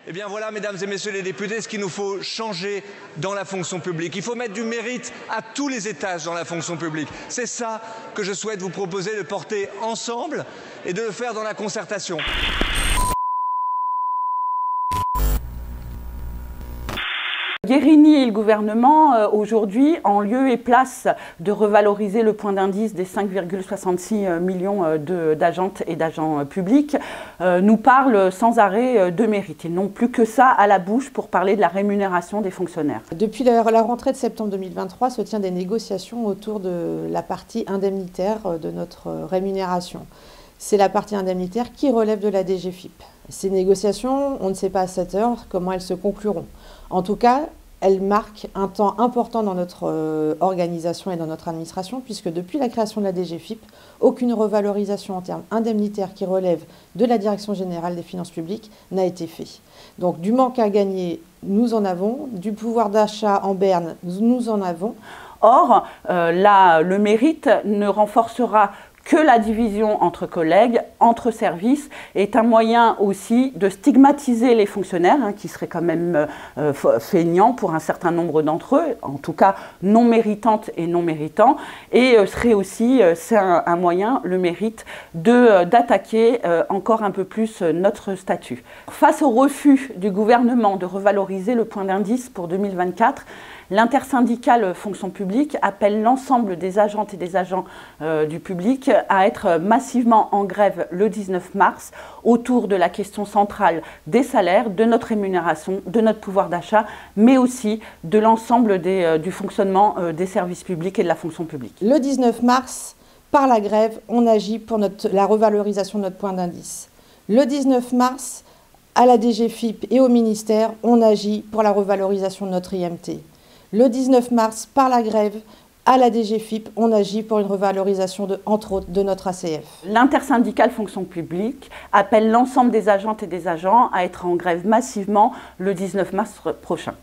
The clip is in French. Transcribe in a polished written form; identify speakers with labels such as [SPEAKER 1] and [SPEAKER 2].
[SPEAKER 1] Eh bien voilà, mesdames et messieurs les députés, ce qu'il nous faut changer dans la fonction publique. Il faut mettre du mérite à tous les étages dans la fonction publique. C'est ça que je souhaite vous proposer de porter ensemble et de le faire dans la concertation.
[SPEAKER 2] Guérini et le gouvernement, aujourd'hui, en lieu et place de revaloriser le point d'indice des 5,66 millions d'agentes et d'agents publics, nous parlent sans arrêt de mérite. Ils n'ont plus que ça à la bouche pour parler de la rémunération des fonctionnaires.
[SPEAKER 3] Depuis la rentrée de septembre 2023, se tient des négociations autour de la partie indemnitaire de notre rémunération. C'est la partie indemnitaire qui relève de la DGFiP. Ces négociations, on ne sait pas à cette heure comment elles se concluront. En tout cas, elles marquent un temps important dans notre organisation et dans notre administration, puisque depuis la création de la DGFiP, aucune revalorisation en termes indemnitaires qui relève de la Direction générale des finances publiques n'a été faite. Donc du manque à gagner, nous en avons, du pouvoir d'achat en berne, nous en avons.
[SPEAKER 2] Or, le mérite ne renforcera que la division entre collègues, entre services, est un moyen aussi de stigmatiser les fonctionnaires, qui seraient quand même feignants pour un certain nombre d'entre eux, en tout cas non méritantes et non méritants, et serait aussi, c'est un moyen, le mérite, d'attaquer encore un peu plus notre statut. Face au refus du gouvernement de revaloriser le point d'indice pour 2024, l'intersyndicale fonction publique appelle l'ensemble des agentes et des agents du public à être massivement en grève le 19 mars autour de la question centrale des salaires, de notre rémunération, de notre pouvoir d'achat, mais aussi de l'ensemble du fonctionnement des services publics et de la fonction publique.
[SPEAKER 3] Le 19 mars, par la grève, on agit pour la revalorisation de notre point d'indice. Le 19 mars, à la DGFiP et au ministère, on agit pour la revalorisation de notre IMT. Le 19 mars, par la grève, à la DGFiP, on agit pour une revalorisation, entre autres, de notre ACF.
[SPEAKER 2] L'intersyndicale fonction publique appelle l'ensemble des agentes et des agents à être en grève massivement le 19 mars prochain.